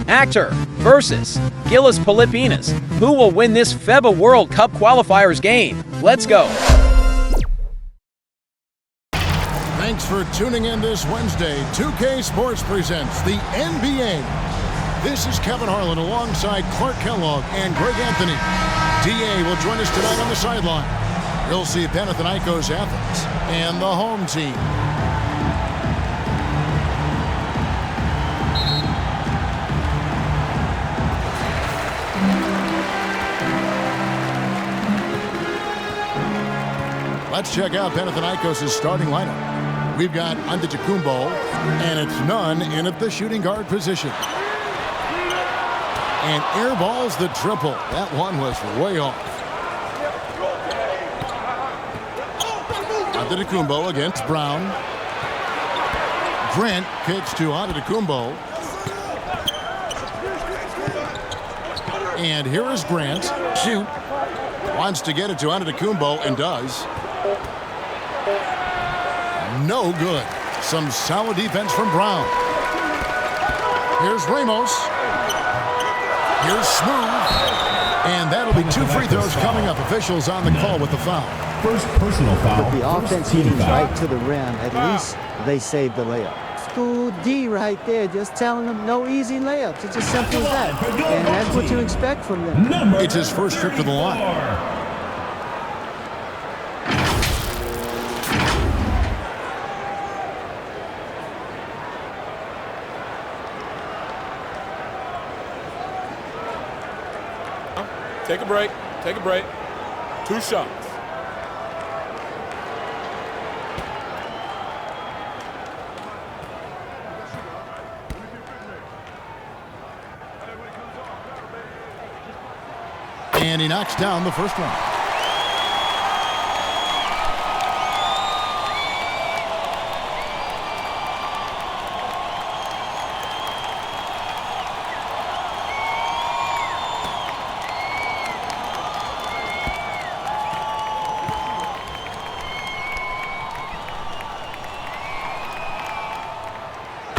AKTOR versus GILAS Pilipinas. Who will win this FIBA World Cup qualifiers game? Let's go. Thanks for tuning in this Wednesday. 2K Sports presents the NBA. This is Kevin Harlan alongside Clark Kellogg and Greg Anthony. DA will join us tonight on the sideline. We'll see Panathinaikos Athens and the home team. Let's check out Panathinaikos' starting lineup. We've got Antetokounmpo, and it's none in at the shooting guard position. And airballs the triple. That one was way off. Antetokounmpo against Brown. Grant kicks to Antetokounmpo. And here is Grant. Shoot. Wants to get it to Antetokounmpo and does. No good. Some solid defense from Brown. Here's Ramos. Here's Smooth. And that'll be 2 free throws coming up. Officials on the call with the foul. First personal foul. With the offense hitting right to the rim, at least they saved the layup. School D right there, just telling them no easy layups. It's as simple as that. And that's what you expect from them. It's his first trip to the line. Take a break. Take a break. 2 shots. And he knocks down the first one.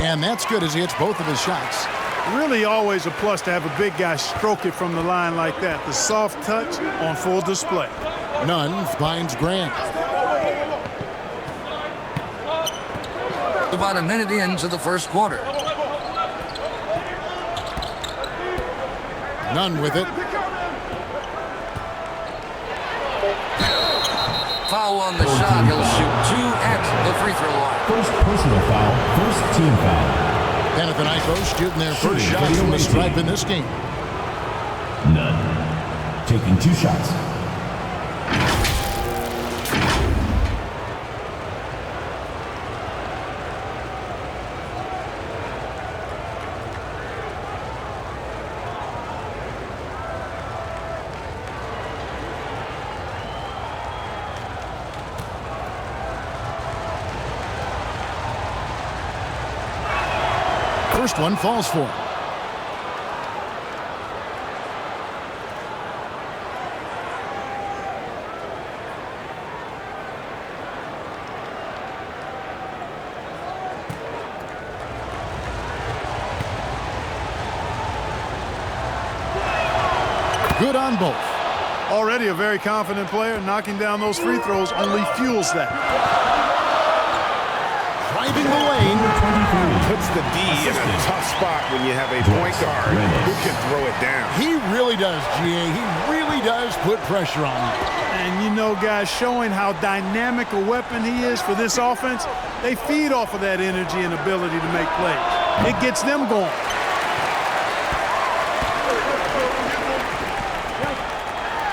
And that's good as he hits both of his shots. Really always a plus to have a big guy stroke it from the line like that. The soft touch on full display. Nunn finds Grant. About a minute into the first quarter. Nunn with it. Foul on the shot. He'll shoot 2 at the free throw line. First personal foul. First team foul. Panathinaikos shooting their first shot from the stripe in this game. Nunn taking 2 shots. First one falls for him. Good on both. Already a very confident player. Knocking down those free throws only fuels that. Driving the lane. Puts the D in a tough spot when you have a point guard who can throw it down. He really does, GA. He really does put pressure on you. And you know, guys, showing how dynamic a weapon he is for this offense, they feed off of that energy and ability to make plays. It gets them going.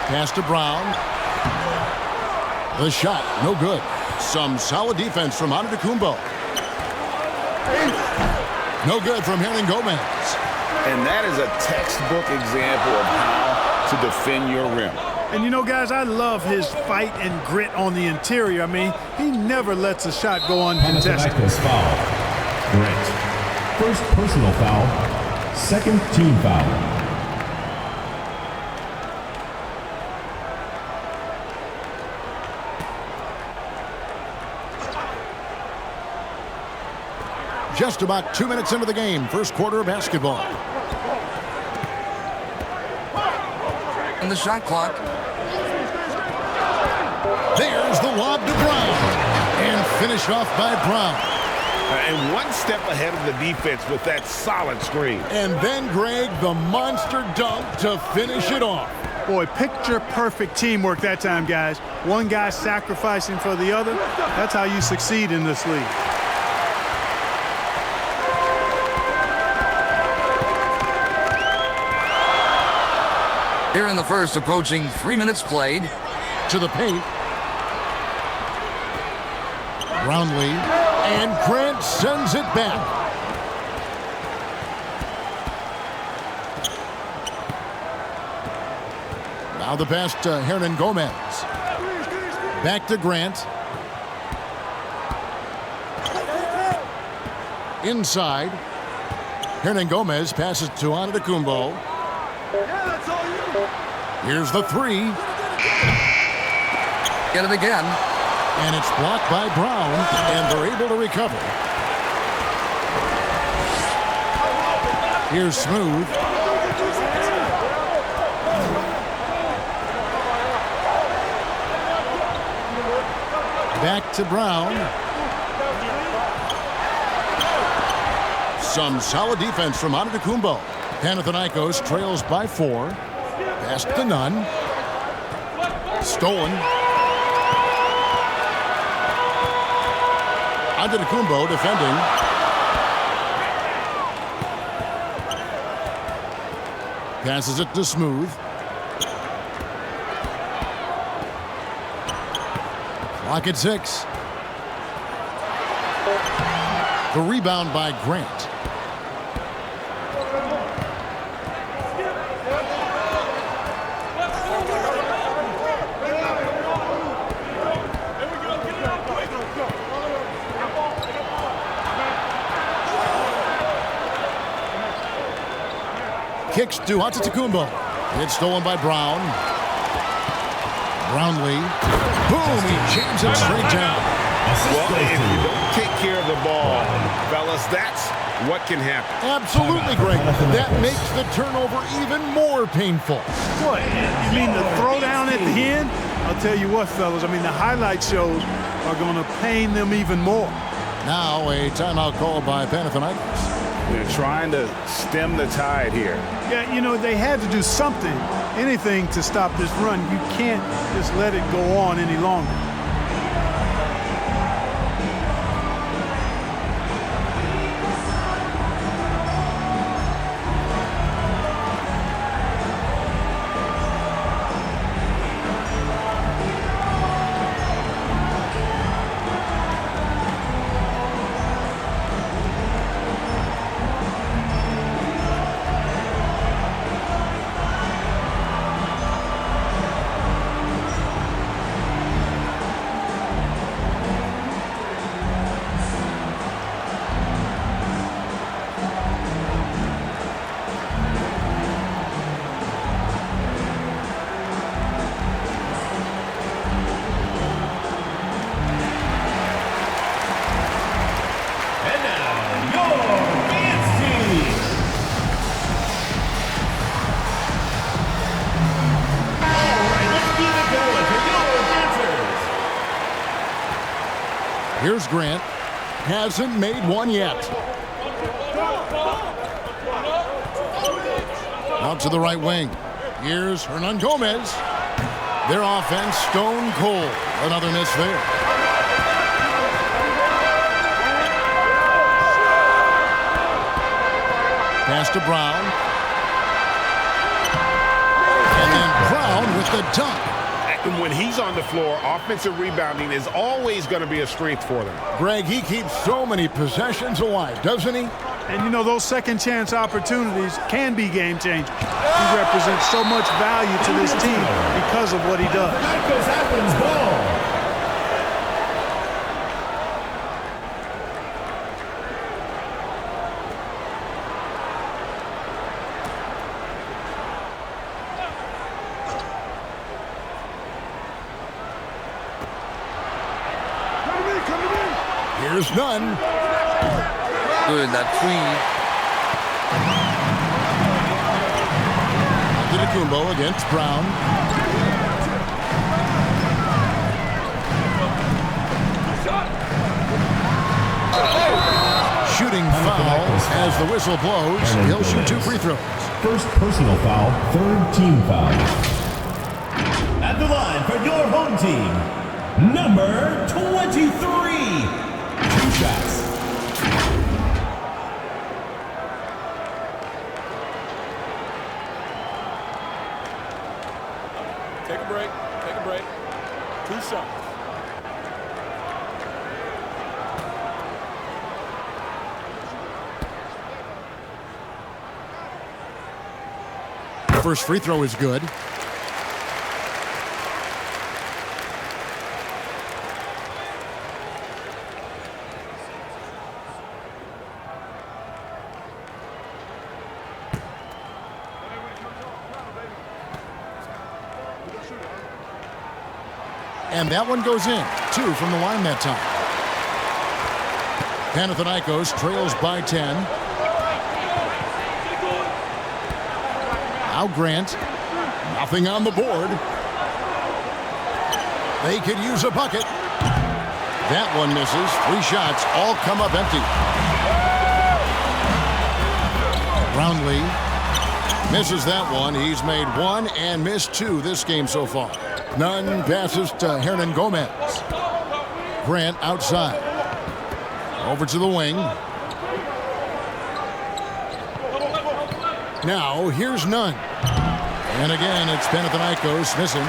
Pass to Brown. The shot, no good. Some solid defense from Antetokounmpo. No good from Gomez. And that is a textbook example of how to defend your rim. And you know, guys, I love his fight and grit on the interior. I mean, he never lets a shot go uncontested. Foul. Grant. First personal foul. Second team foul. Just about 2 minutes into the game, first quarter of basketball. And the shot clock. There's the lob to Brown. And finished off by Brown. And one step ahead of the defense with that solid screen. And then, Greg, the monster dunk to finish it off. Boy, picture-perfect teamwork that time, guys. One guy sacrificing for the other. That's how you succeed in this league. Here in the first, approaching 3 minutes played. To the paint. Brownlee. And Grant sends it back. Now the pass to Hernan Gomez. Back to Grant. Inside. Hernan Gomez passes to Antetokounmpo. Here's the three. Get it again. And it's blocked by Brown, and they're able to recover. Here's Smooth. Back to Brown. Some solid defense from Antetokounmpo. Panathinaikos trails by 4. Pass to Nunn. Stolen. Antetokounmpo defending. Passes it to Smooth. Clock at 6. The rebound by Grant. Kicks to Antetokounmpo. It's stolen by Brown. Brownlee. Boom! He jams it straight down. Well, if you don't take care of the ball, fellas, that's what can happen. Absolutely, Greg. That makes the turnover even more painful. What? You mean the throwdown at the end? I'll tell you what, fellas. I mean, the highlight shows are going to pain them even more. Now a timeout called by Panathinaikos. They're trying to stem the tide here. Yeah, you know, they had to do something, anything to stop this run. You can't just let it go on any longer. Here's Grant. Hasn't made one yet. Out to the right wing. Here's Hernan Gomez. Their offense stone cold. Another miss there. Pass to Brown. And then Brown with the dunk. And when he's on the floor, offensive rebounding is always going to be a strength for them. Greg, he keeps so many possessions alive, doesn't he? And, you know, those second-chance opportunities can be game-changers. He represents so much value to this team because of what he does. Here's Nunn. Good, that three. Kumbo against Brown. Shooting foul as the whistle blows. He'll shoot 2 free throws. First personal foul, third team foul. At the line for your home team, number 23. 2 shots. Take a break. Take a break. 2 shots. First free throw is good. And that one goes in. 2 from the line that time. Panathinaikos trails by 10. Now Grant. Nothing on the board. They could use a bucket. That one misses. 3 shots all come up empty. Brownlee misses that one. He's made 1 and missed 2 this game so far. Nunn passes to Hernan Gomez. Grant outside. Over to the wing. Now here's Nunn. And again, it's Panathinaikos missing.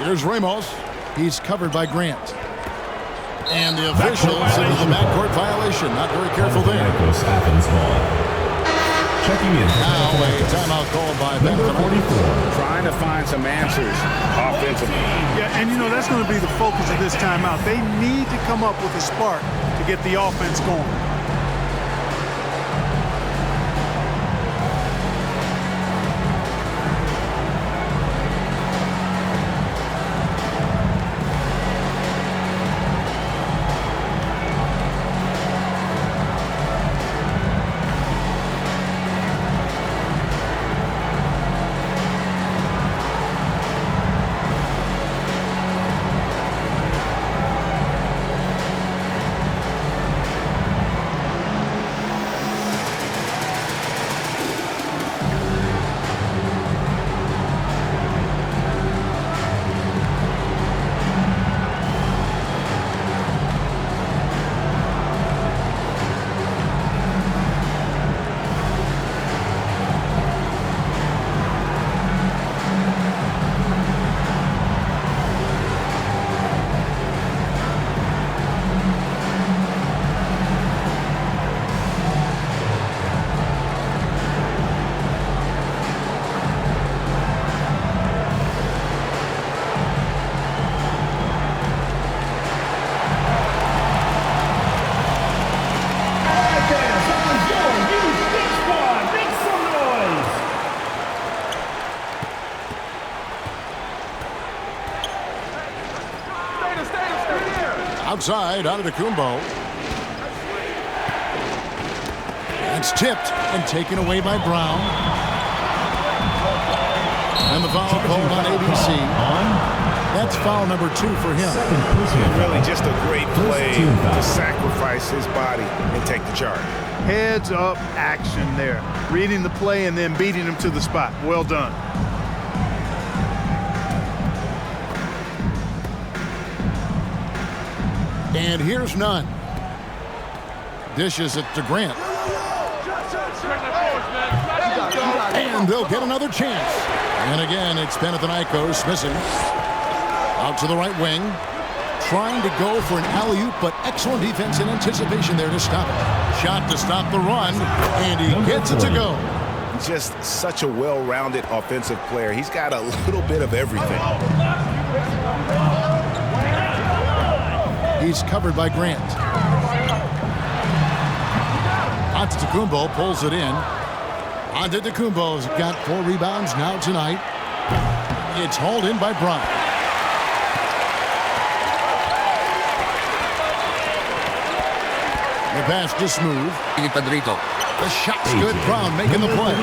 Here's Ramos. He's covered by Grant. And the officials into the backcourt violation. Not very careful there. Athens ball. Checking in. Now a timeout called by number 44. Trying to find some answers offensively. Yeah, and you know, that's going to be the focus of this timeout. They need to come up with a spark to get the offense going. Outside, out of the Kumbo. It's tipped and taken away by Brown. And the foul called on ABC. That's foul number 2 for him. Really just a great play to sacrifice his body and take the charge. Heads up action there. Reading the play and then beating him to the spot. Well done. And here's Nunn. Dishes it to Grant. And they'll get another chance. And again, it's Panathinaikos missing. Out to the right wing. Trying to go for an alley-oop, but excellent defense and anticipation there to stop it. Shot to stop the run, and he gets it to go. Just such a well-rounded offensive player. He's got a little bit of everything. He's covered by Grant. Antetokounmpo pulls it in. Antetokounmpo's got 4 rebounds now tonight. It's hauled in by Brown. The pass to Smooth. Padrito. The shot's good. Brown making the play.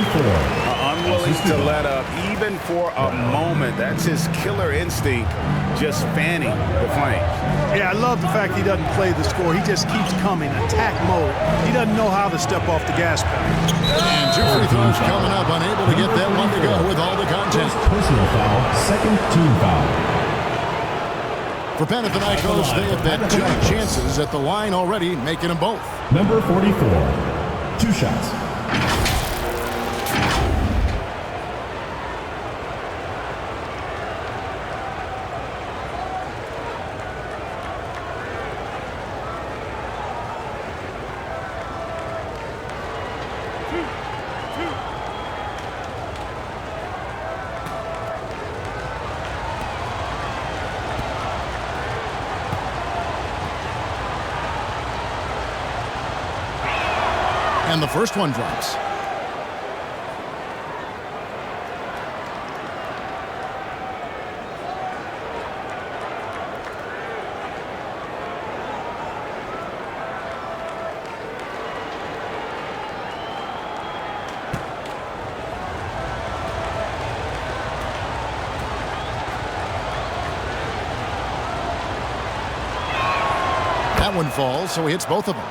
Unwilling to let up, even for a moment. That's his killer instinct, just fanning the flames. Yeah, I love the fact he doesn't play the score. He just keeps coming, attack mode. He doesn't know how to step off the gas pedal. And 2 free throws coming up, unable to get that one to go with all the content. Personal foul, second team foul. For Panathinaikos, they have had 2 chances at the line already, making them both. Number 44. 2 shots. And the first one drops. That one falls, so he hits both of them.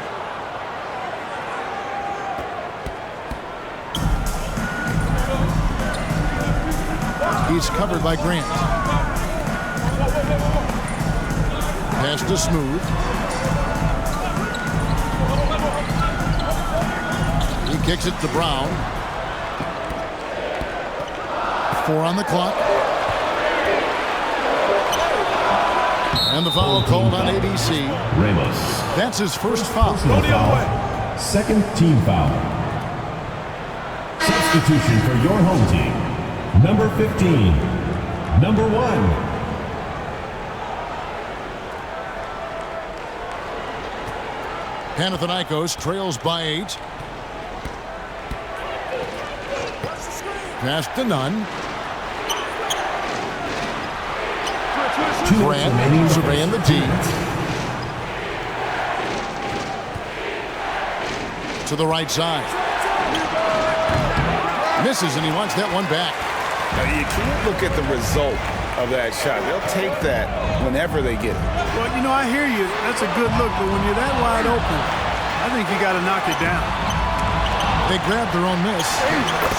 He's covered by Grant. Pass to Smooth. He kicks it to Brown. 4 on the clock. And the foul called on ABC. Ramos. That's his first foul. Personal foul, second team foul. Substitution for your home team. Number 15, number 1. Panathinaikos trails by 8. Pass to Nunn. Grant surveying the D. To the right side. Misses, and he wants that one back. Now, you can't look at the result of that shot. They'll take that whenever they get it. Well, you know, I hear you. That's a good look, but when you're that wide open, I think you got to knock it down. They grab their own miss.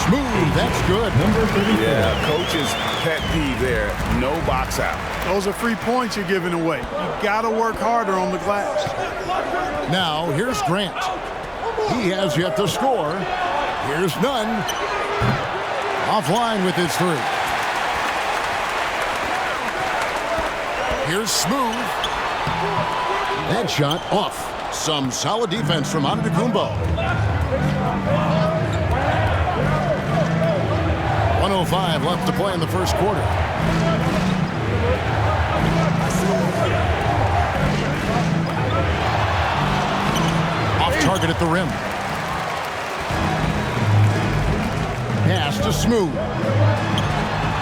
Smooth, that's good. Number 34. Yeah, coach's pet peeve there. No box out. Those are free points you're giving away. You got to work harder on the glass. Now, here's Grant. He has yet to score. Here's Nunn. Offline with his 3. Here's Smooth. That shot off. Some solid defense from Antetokounmpo. 1:05 left to play in the first quarter. Off target at the rim. Pass to Smooth.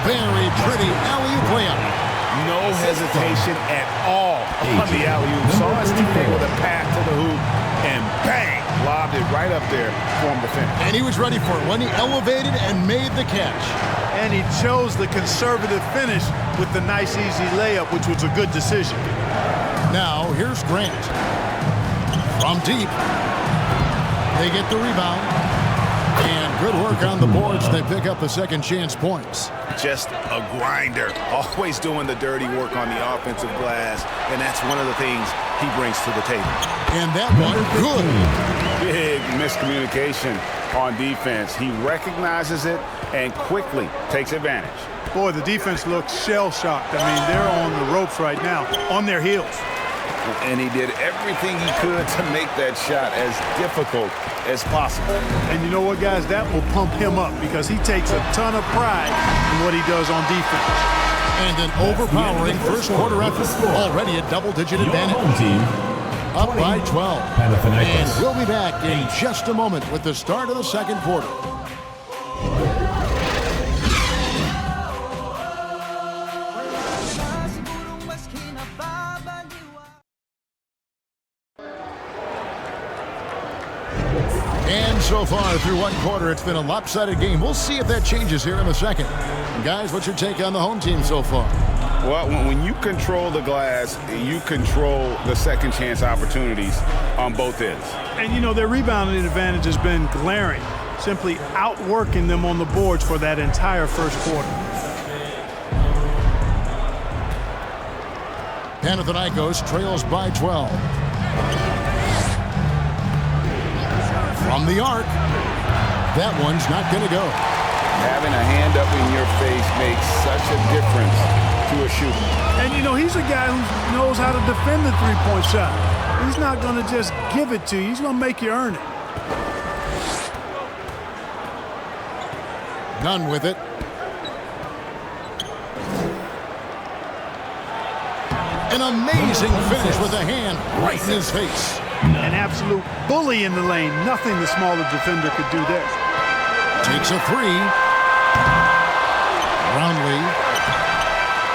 Very pretty alley-oop layup. No hesitation at all on the alley-oop. Saw his teammate with a pass to the hoop, and bang, lobbed it right up there for him to finish. And he was ready for it when he elevated and made the catch. And he chose the conservative finish with the nice, easy layup, which was a good decision. Now, here's Grant. From deep. They get the rebound. And good work on the boards. They pick up the second chance points. Just a grinder. Always doing the dirty work on the offensive glass. And that's one of the things he brings to the table. And that one, good. Big miscommunication on defense. He recognizes it and quickly takes advantage. Boy, the defense looks shell-shocked. I mean, they're on the ropes right now, on their heels. And he did everything he could to make that shot as difficult as possible. And you know what, guys? That will pump him up because he takes a ton of pride in what he does on defense. And an overpowering first quarter effort. Already a double-digit advantage. Home team. Up by 12. Panathinaikos. And we'll be back in just a moment with the start of the second quarter. And so far through one quarter, it's been a lopsided game. We'll see if that changes here in the second. Guys, what's your take on the home team so far? Well, when you control the glass, you control the second chance opportunities on both ends. And, you know, their rebounding advantage has been glaring, simply outworking them on the boards for that entire first quarter. Panathinaikos trails by 12. From the arc. That one's not going to go. Having a hand up in your face makes such a difference to a shooter. And, you know, he's a guy who knows how to defend the three-point shot. He's not going to just give it to you. He's going to make you earn it. None with it. An amazing finish with a hand right in his face. An absolute bully in the lane. Nothing the smaller defender could do there. Takes a three. Roundly.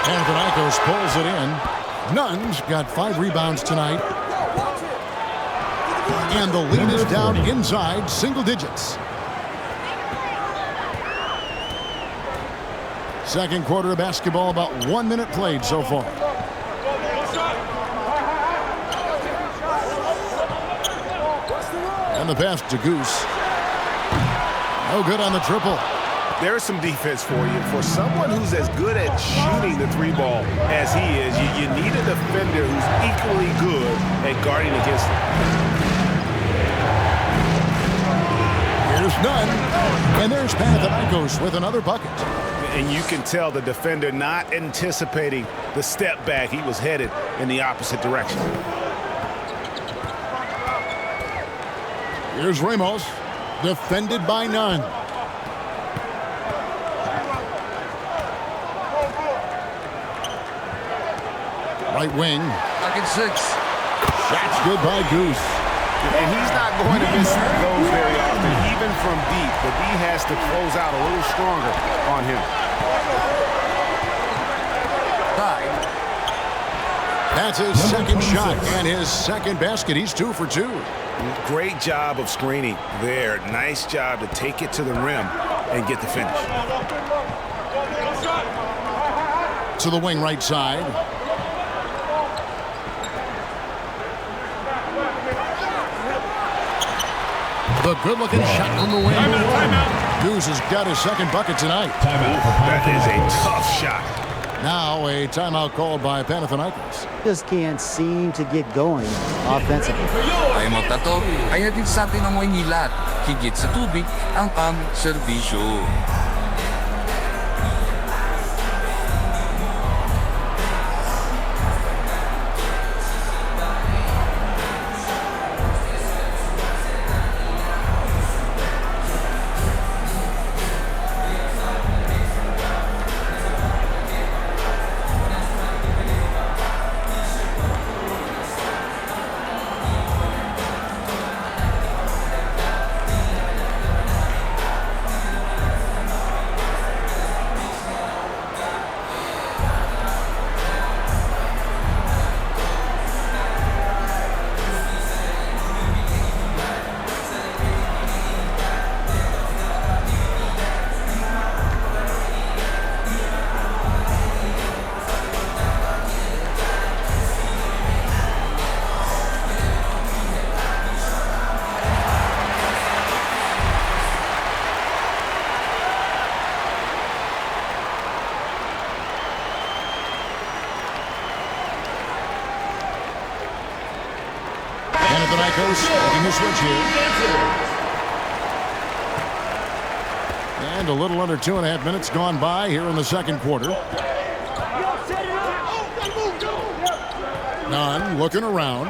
Panathinaikos pulls it in. Nunn's got 5 rebounds tonight. And the lead is down inside single digits. Second quarter of basketball, about 1 minute played so far. And the pass to Goose. No good on the triple. There's some defense for you. For someone who's as good at shooting the three ball as he is, you need a defender who's equally good at guarding against him. Here's Nunn. And there's Panathinaikos with another bucket. And you can tell the defender not anticipating the step back. He was headed in the opposite direction. Here's Ramos, defended by Nunn. Right wing. Pocket 6. Shot's good by Goose. And he's not going to miss those very often, even from deep. But he has to close out a little stronger on him. That's his second shot and his second basket. He's 2 for 2. Great job of screening there. Nice job to take it to the rim and get the finish. To the wing right side. The good-looking shot on the wing. Goose has got his second bucket tonight. That is a tough shot. Now a timeout called by Panathinaikos. Just can't seem to get going offensively. Timeout na to ay hatid sa atin ng Maynila. Higit sa tubig ang aming serbisyo. Panathinaikos making a switch here. And a little under 2.5 minutes gone by here in the second quarter. Nunn looking around.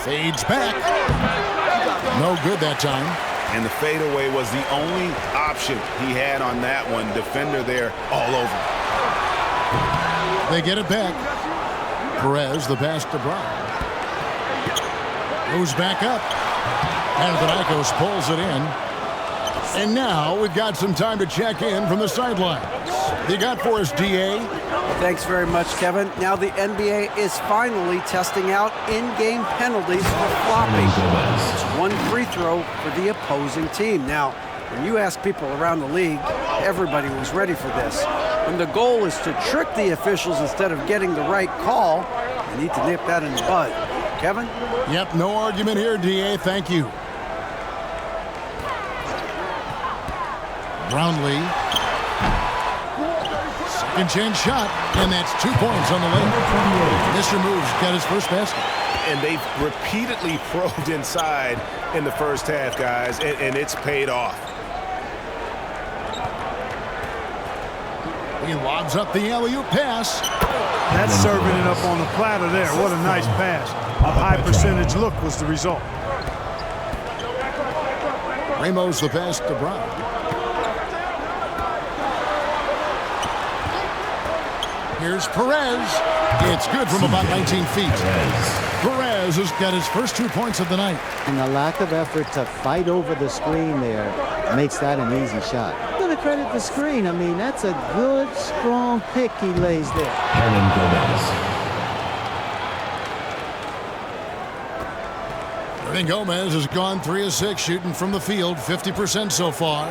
Fades back. No good that time. And the fadeaway was the only option he had on that one. Defender there all over. They get it back. Perez, the pass to Brown. Moves back up. Panathinaikos pulls it in. And now we've got some time to check in from the sidelines. What you got for us, DA? Thanks very much, Kevin. Now the NBA is finally testing out in-game penalties for flopping. It's one free throw for the opposing team. Now, when you ask people around the league, everybody was ready for this. When the goal is to trick the officials instead of getting the right call, you need to nip that in the bud. Kevin? Yep, no argument here, DA. Thank you. Brownlee. Second chance shot, and that's 2 points on the layup. Mr. Moves got his first basket. And they've repeatedly probed inside in the first half, guys, and it's paid off. He lobs up the alley-oop pass. That's serving it up on the platter there. What a nice pass. A high percentage look was the result. Ramos the pass to Brown. Here's Perez. It's good from about 19 feet. Perez has got his first 2 points of the night. And the lack of effort to fight over the screen there makes that an easy shot. I'm going to credit the screen. I mean, that's a good, strong pick he lays there. Hernan Gomez has gone 3 of 6 shooting from the field, 50% so far.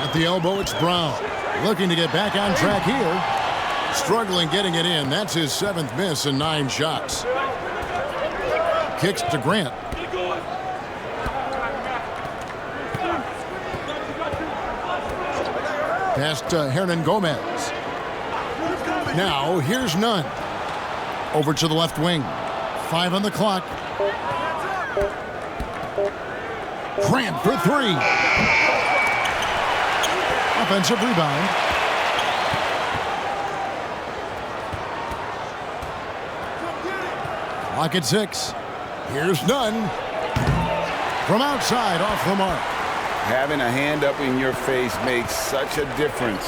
At the elbow, it's Brown. Looking to get back on track here. Struggling getting it in. That's his 7th miss in 9 shots. Kicks to Grant. Pass to Hernan Gomez. Now here's Nunn. Over to the left wing. 5 on the clock. Grant for 3. Offensive rebound. Clock at 6. Here's Nunn. From outside, off the mark. Having a hand up in your face makes such a difference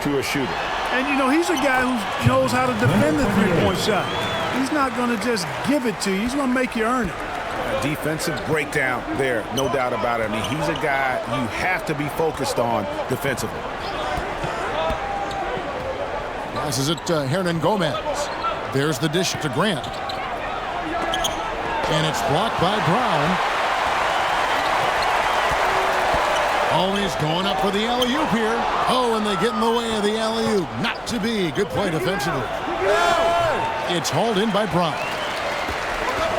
to a shooter. And, you know, he's a guy who knows how to defend the three-point shot. He's not going to just give it to you. He's going to make you earn it. A defensive breakdown there, no doubt about it. I mean, he's a guy you have to be focused on defensively. Passes it to Hernan Gomez. There's the dish to Grant. And it's blocked by Brown. Always going up for the alley-oop here. Oh, and they get in the way of the alley-oop. Not to be. Good play defensively. It's hauled in by Brown.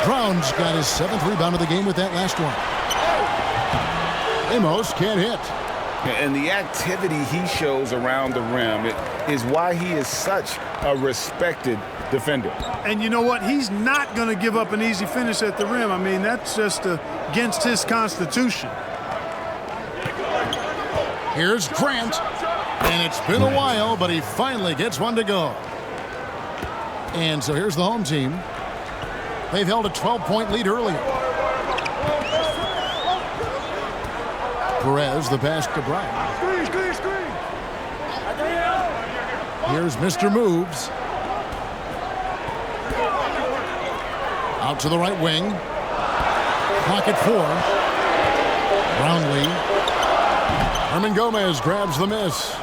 Brown's got his 7th rebound of the game with that last one. Amos can't hit. And the activity he shows around the rim is why he is such a respected defender. And you know what? He's not going to give up an easy finish at the rim. I mean, that's just against his constitution. Here's Grant. And it's been a while, but he finally gets one to go. And so here's the home team. They've held a 12-point lead earlier. Perez, the pass to Brown. Here's Mr. Moves. Out to the right wing. Clock at 4. Brownlee. Hernan Gomez grabs the miss.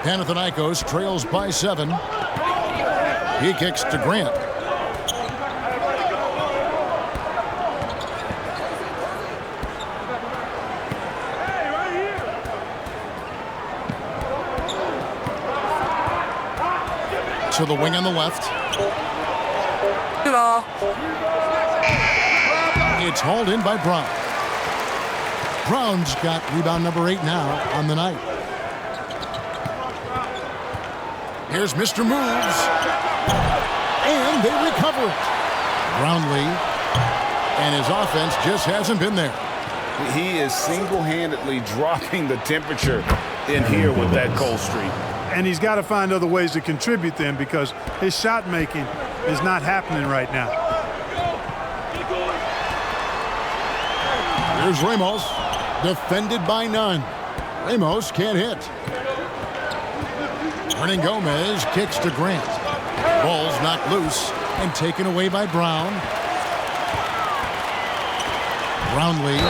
Panathinaikos trails by 7. He kicks to Grant. To the wing on the left. It's hauled in by Brown. Brown's got rebound number 8 now on the night. Here's Mr. Moves. And they recover it. Brownlee. And his offense just hasn't been there. He is single-handedly dropping the temperature in here with that cold streak. And he's got to find other ways to contribute then, because his shot making is not happening right now. Here's Ramos, defended by Nunn. Ramos can't hit. Hernan Gomez kicks to Grant. Ball's knocked loose and taken away by Brown. Brownlee.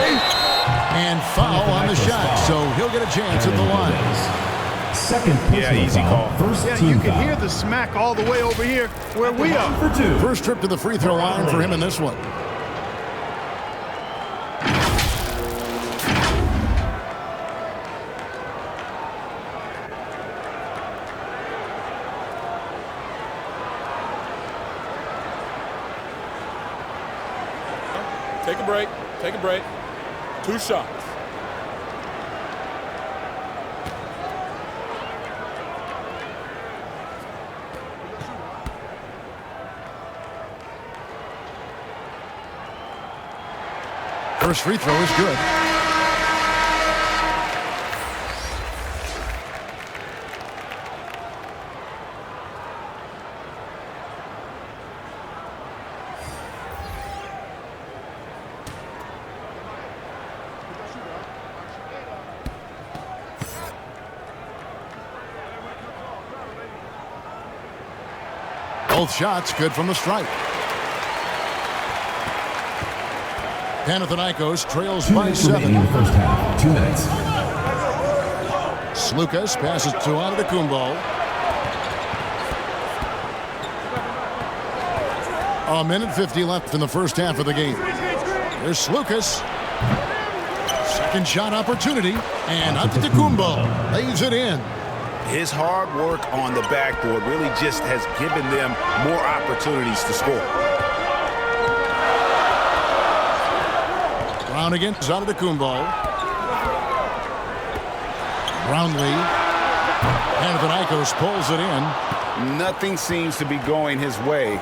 And foul on the shot, so he'll get a chance at the line. Second easy call. First Yeah, team you can foul. hear the smack all the way over here where we are. For two. First trip to the free throw line for him in this one. Take a break. Take a break. 2 shots. First free throw is good. Both shots good from the stripe. Panathinaikos trails by 7. In the first half. 2 minutes. Slukas passes to Antetokounmpo. A minute 50 left in the first half of the game. There's Slukas. Second shot opportunity. And Antetokounmpo lays it in. His hard work on the backboard really just has given them more opportunities to score. Brown against Antetokounmpo. Brownlee. Panathinaikos pulls it in. Nothing seems to be going his way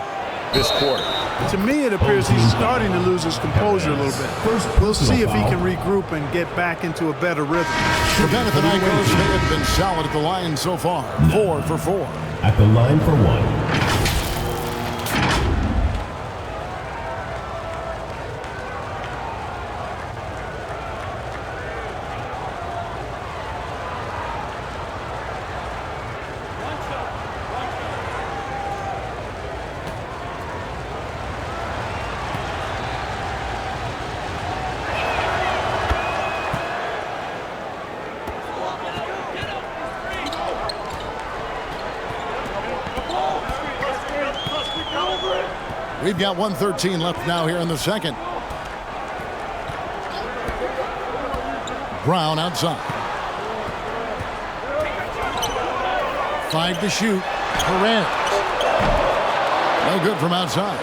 this quarter. To me, it appears he's starting to lose his composure a little bit. We'll see if he can regroup and get back into a better rhythm. The Panathinaikos, they have been solid at the line so far. 4 for 4. At the line for 1. We've got 1:13 left now here in the second. Brown outside. 5 to shoot. Perez. No good from outside.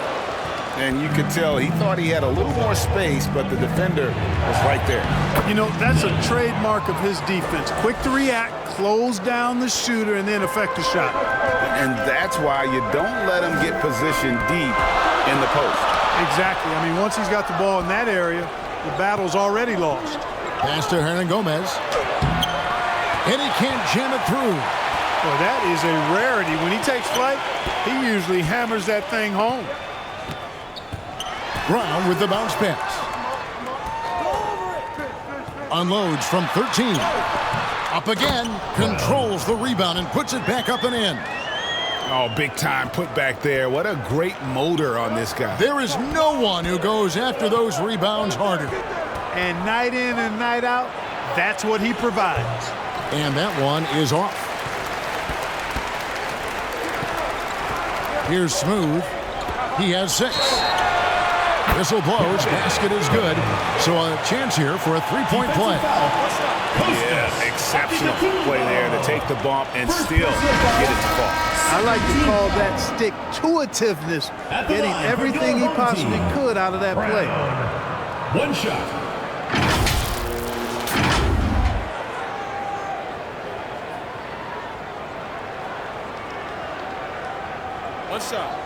And you could tell he thought he had a little more space, but the defender was right there. You know, that's a trademark of his defense. Quick to react, close down the shooter, and then affect the shot. And that's why you don't let him get positioned deep in the post. Exactly. I mean, once he's got the ball in that area, the battle's already lost. Pass to Hernan Gomez. And he can't jam it through. Well, that is a rarity. When he takes flight, he usually hammers that thing home. Brown with the bounce pass. Unloads from 13. Up again. Controls the rebound and puts it back up and in. Oh, big time put back there. What a great motor on this guy. There is no one who goes after those rebounds harder. And night in and night out, that's what he provides. And that one is off. Here's Smooth. He has 6. Whistle blows. Basket is good. So a chance here for a 3-point play. Yeah, exceptional play there to take the bump and still get it to fall. I like to call that stick-to-itiveness, getting everything he possibly could out of that play. 1 shot. One shot.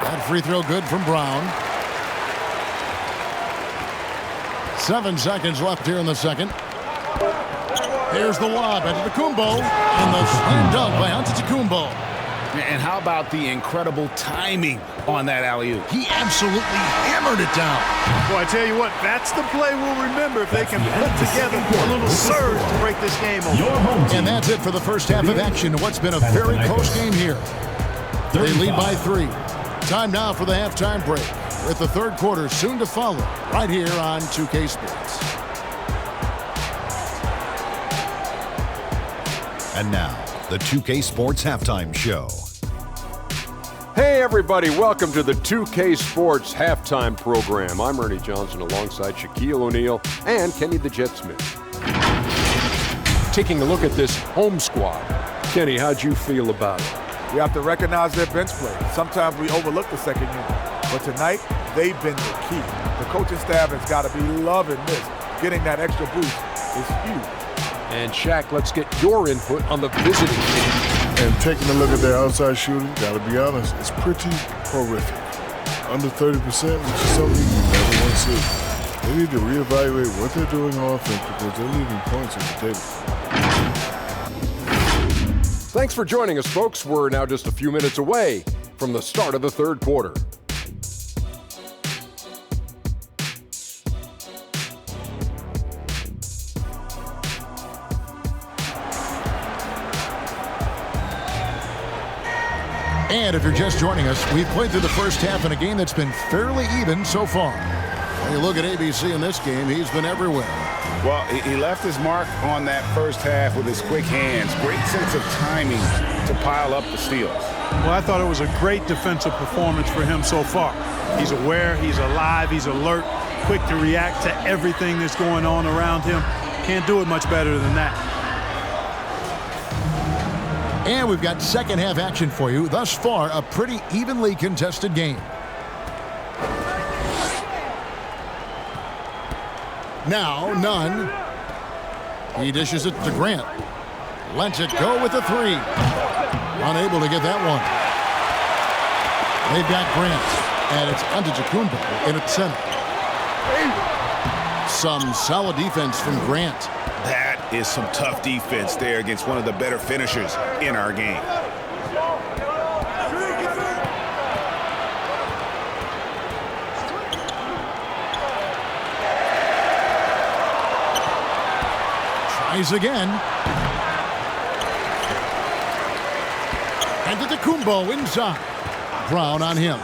That free throw good from Brown. 7 seconds left here in the second. Here's the lob. Antetokounmpo. And the slam dunk by Antetokounmpo. And how about the incredible timing on that alley-oop? He absolutely hammered it down. Boy, I tell you what, that's the play we'll remember if they can put together a little surge to break this game open. And that's it for the first half of action. What's been a very close game here. They lead by 3. Time now for the halftime break, with the third quarter soon to follow, right here on 2K Sports. And now, the 2K Sports Halftime Show. Hey everybody, welcome to the 2K Sports Halftime Program. I'm Ernie Johnson alongside Shaquille O'Neal and Kenny the Jet Smith. Taking a look at this home squad. Kenny, how'd you feel about it? We have to recognize their bench play. Sometimes we overlook the second unit. But tonight, they've been the key. The coaching staff has got to be loving this. Getting that extra boost is huge. And Shaq, let's get your input on the visiting team. And taking a look at their outside shooting, gotta be honest, it's pretty horrific. Under 30%, which is something you never want to see. They need to reevaluate what they're doing on offense because they're leaving points on the table. Thanks for joining us, folks. We're now just a few minutes away from the start of the third quarter. And if you're just joining us, we've played through the first half in a game that's been fairly even so far. When you look at ABC in this game, he's been everywhere. Well, he left his mark on that first half with his quick hands. Great sense of timing to pile up the steals. Well, I thought it was a great defensive performance for him so far. He's aware, he's alive, he's alert, quick to react to everything that's going on around him. Can't do it much better than that. And we've got second half action for you. Thus far, a pretty evenly contested game. Now, Nunn. He dishes it to Grant. Lets it go with the 3. Unable to get that one. They've got Grant, and it's Antetokounmpo in its center. Some solid defense from Grant. That is some tough defense there against one of the better finishers in our game. Tries again. Antetokounmpo inside. Brown on him.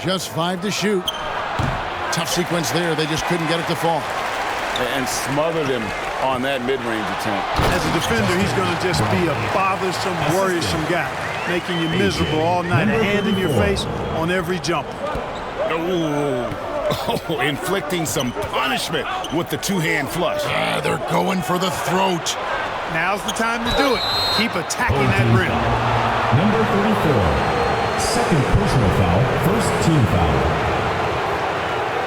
Just 5 to shoot. Tough sequence there. They just couldn't get it to fall. And smothered him on that mid-range attempt. As a defender, he's going to just be a bothersome, worrisome guy, making you miserable all night, a hand in your face on every jump. Oh, inflicting some punishment with the two-hand flush. They're going for the throat. Now's the time to do it. Keep attacking that rim. Number 34, second personal foul, first team foul.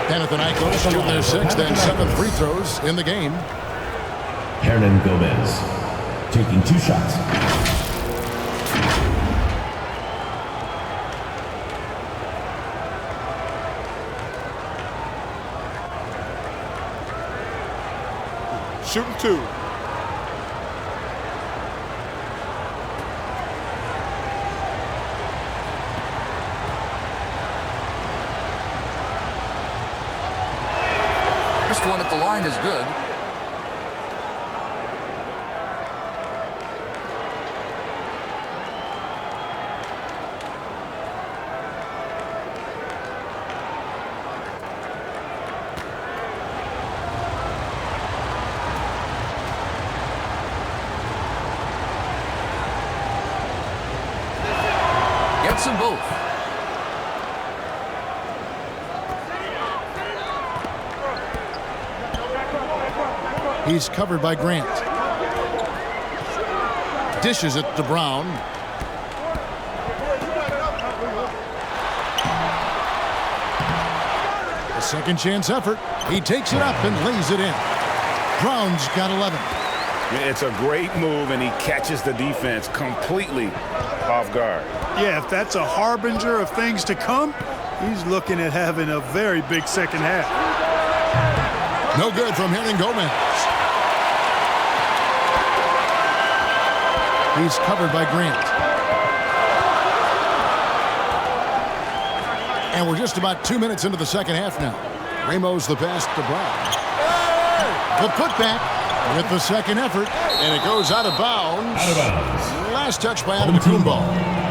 Panathinaikos shooting their 6th and 7th free throws in the game. Hernan Gomez taking 2 shots. Shooting 2. First one at the line is good. Gets them both. He's covered by Grant. Dishes it to Brown. A second chance effort. He takes it up and lays it in. Brown's got 11. It's a great move, and he catches the defense completely off guard. Yeah, if that's a harbinger of things to come, he's looking at having a very big second half. No good from Hernan Gomez. He's covered by Grant. And we're just about 2 minutes into the second half now. Ramos the pass to Brown. The putback with the second effort, and it goes out of bounds. Out of bounds. Last touch by Antetokounmpo.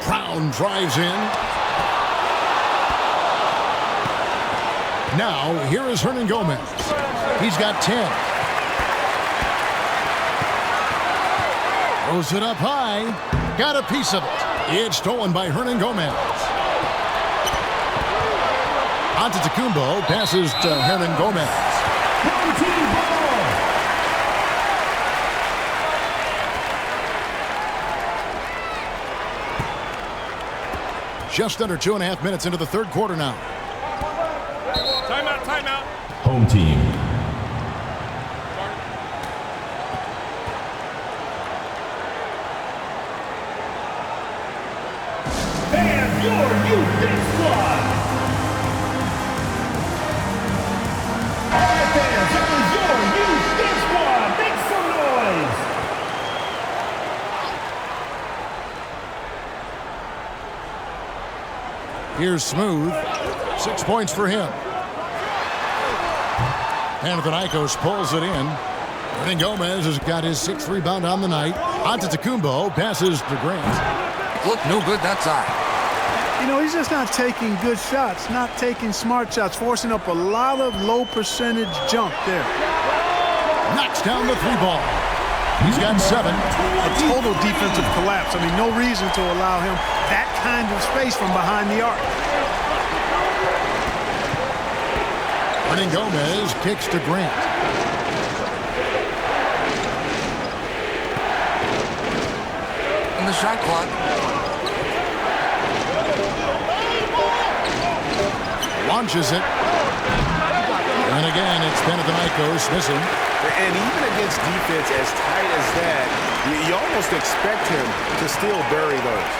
Brown drives in. Now, here is Hernan Gomez. He's got 10. Throws it up high. Got a piece of it. It's stolen by Hernan Gomez. Antetokounmpo passes to Hernan Gomez. Just under 2.5 minutes into the third quarter now. Timeout, timeout. Home team. And your youth big squad. All right, fans, that is your youth big squad. Make some noise. Here's Smooth. 6 points for him. Panathinaikos pulls it in. Hernan Gomez has got his 6th rebound on the night. Antetokounmpo passes to Grant. Look no good that side. You know, he's just not taking good shots, not taking smart shots, forcing up a lot of low percentage jump there. Knocks down the 3 ball. He's got 7. A total defensive collapse. I mean, no reason to allow him that kind of space from behind the arc. Hernan Gomez kicks to Grant. On the shot clock. Launches it. And again, it's Panathinaikos missing. And even against defense as tight as that, you almost expect him to still bury those.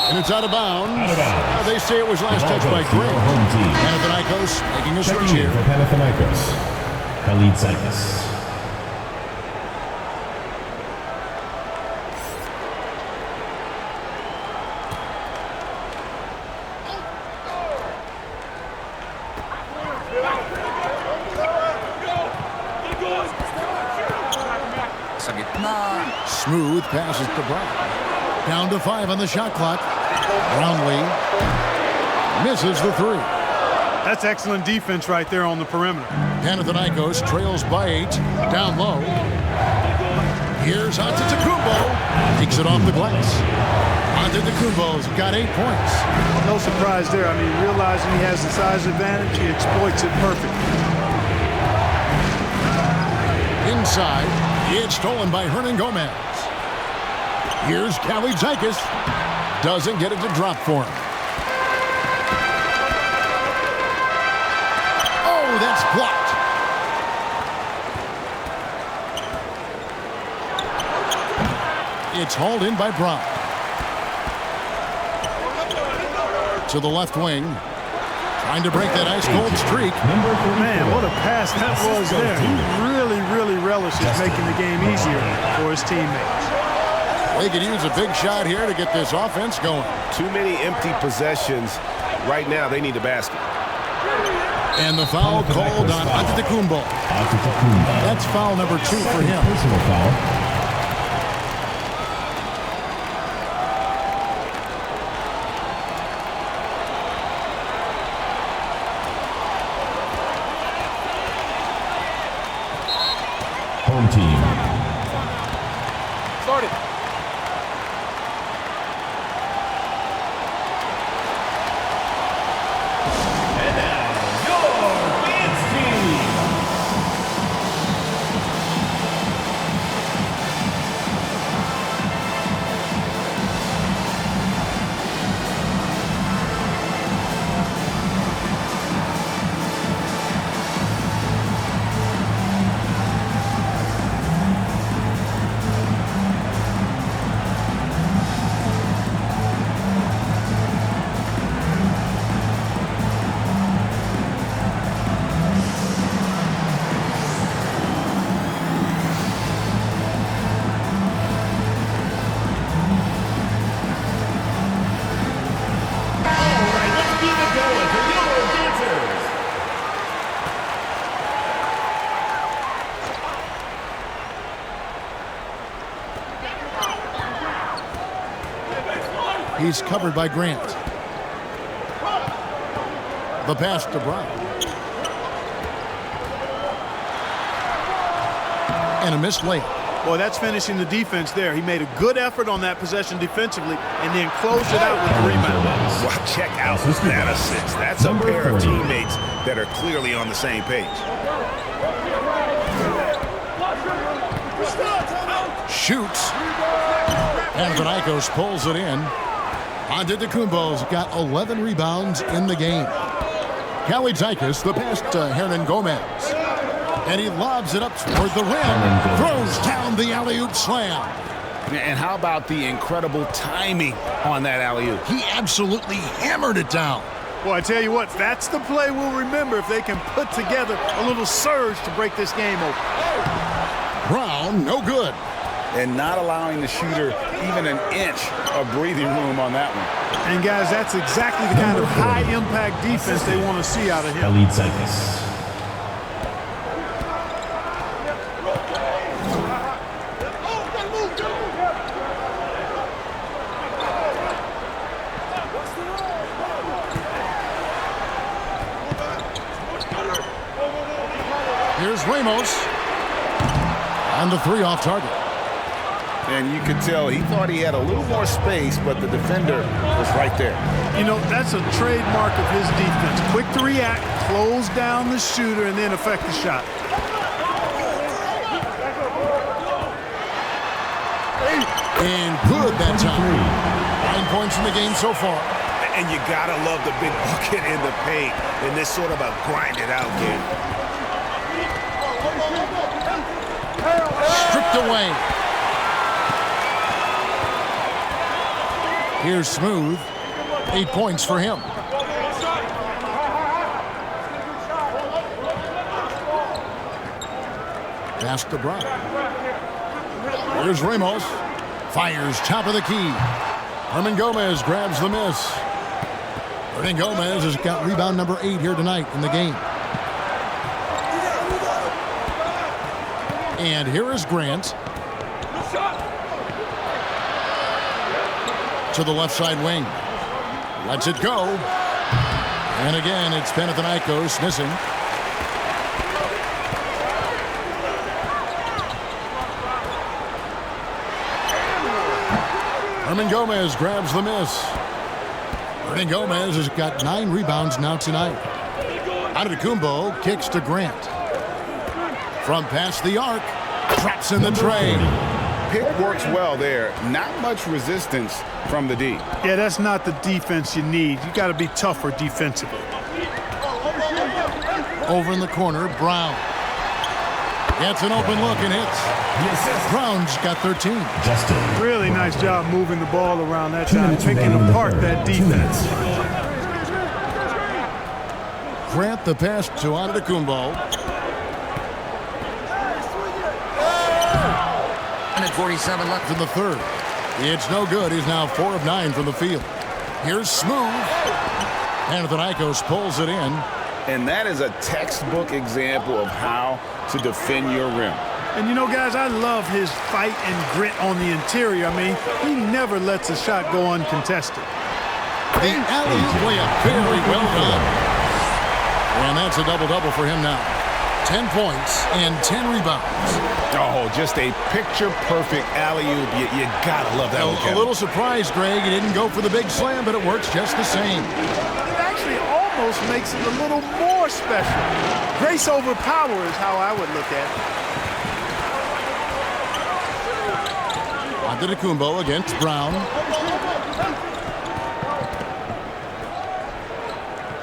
And it's out of bounds. Out of bounds. They say it was last touched by Grant. Home team. Panathinaikos making a switch Checking in here. for Panathinaikos. Khalid Zaitis. Sa gitna. Smooth passes to Brown. Down to 5 on the shot clock. Brownlee misses the 3. That's excellent defense right there on the perimeter. Panathinaikos trails by 8. Down low. Here's Antetokounmpo. Takes it off the glass. Antetokounmpo's got 8 points. No surprise there. I mean, realizing he has the size advantage, he exploits it perfectly. Inside, it's stolen by Hernan Gomez. Here's Khalid Zaitis. Doesn't get it to drop for him. Oh, that's blocked. It's hauled in by Brown. To the left wing. Trying to break that ice-cold streak. Man, what a pass that was there. He really relishes making the game easier for his teammates. They could use a big shot here to get this offense going. Too many empty possessions. Right now, they need a basket. And the foul called on Antetokounmpo. That's foul number 2 for him. Personal foul. Home team. Started. And now, your men's team. He's covered by Grant. The pass to Brown. And a missed layup. Boy, that's finishing the defense there. He made a good effort on that possession defensively and then closed it out with the rebound. Well, check out that assist. That's a pair of teammates that are clearly on the same page. Shoots. Panathinaikos pulls it in. Antetokounmpo's got 11 rebounds in the game. Kalaitzakis, the pass to Hernan Gomez. And he lobs it up toward the rim. Throws down the alley-oop slam. And how about the incredible timing on that alley-oop? He absolutely hammered it down. Well, I tell you what, that's the play we'll remember if they can put together a little surge to break this game open. Brown, no good. And not allowing the shooter even an inch of breathing room on that one. And guys, that's exactly the kind of high-impact defense they want to see out of him. Kalaitzakis. Here's Ramos. And the three off target. And you could tell he thought he had a little more space, but the defender was right there. You know, that's a trademark of his defense. Quick to react, close down the shooter, and then affect the shot. And good that time. 9 points in the game so far. And you gotta love the big bucket in the paint in this sort of a grind-it-out game. Stripped away. Here's Smooth. 8 points for him. Pass to Brown. Here's Ramos. Fires top of the key. Hernan Gomez grabs the miss. Hernan Gomez has got rebound number 8 here tonight in the game. And here is Grant. To the left side wing. Lets it go. And again, it's Panathinaikos missing. Hernan Gomez grabs the miss. Hernan Gomez has got 9 rebounds now tonight. Antetokounmpo kicks to Grant. From past the arc, traps in the tray. Pick works well there. Not much resistance from the D. Yeah, that's not the defense you need. You got to be tougher defensively. Over in the corner, Brown. Gets an open look and hits. Brown's got 13. Really nice job moving the ball around that time, picking apart that defense. Grant the pass to Antetokounmpo. 47 left in the third. It's no good. He's now 4 of 9 from the field. Here's Smooth. Panathinaikos pulls it in. And that is a textbook example of how to defend your rim. And you know, guys, I love his fight and grit on the interior. I mean, he never lets a shot go uncontested. The alley-oop layup, very well done. And that's a double-double for him now. 10 points and 10 rebounds. Oh, just a picture-perfect alley-oop. You gotta love that one, Kevin. A little surprised, Greg. He didn't go for the big slam, but it works just the same. It actually almost makes it a little more special. Grace over power is how I would look at it. Antetokounmpo against Brown.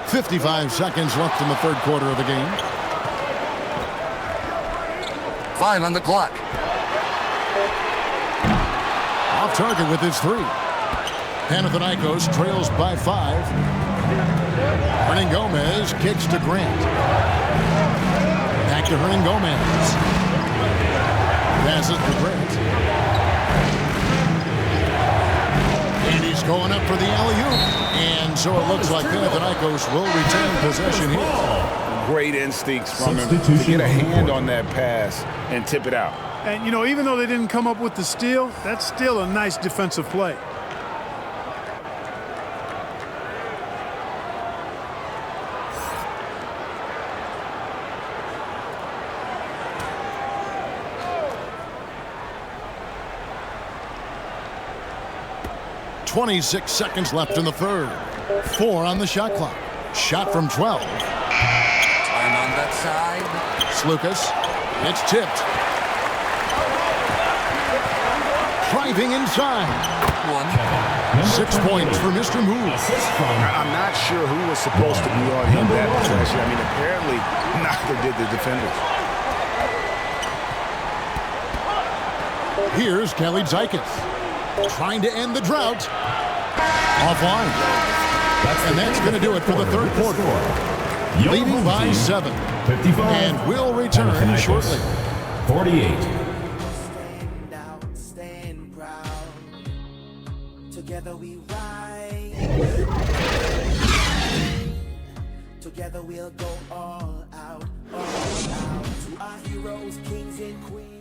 55 seconds left in the third quarter of the game. 5 on the clock. Off target with his 3. Panathinaikos trails by 5. Hernan Gomez kicks to Grant. Back to Hernan Gomez. Passes to Grant. And he's going up for the alley-oop. And so it looks like Panathinaikos will retain possession here. Great instincts from him to get a hand on that pass and tip it out. And, you know, even though they didn't come up with the steal, that's still a nice defensive play. 26 seconds left in the third. 4 on the shot clock. Shot from 12. Time on that side. Slukas. It's tipped. Driving inside. 6 points for Mr. Move. I'm not sure who was supposed to be on him that possession. I mean, apparently neither did the defenders. Here's Kelly Zykis. Trying to end the drought. Offline. And that's going to do it for the third quarter. Leading by 7. And we'll return shortly. 48. Together we ride. Together we'll go all out, all out. To our heroes, kings and queens.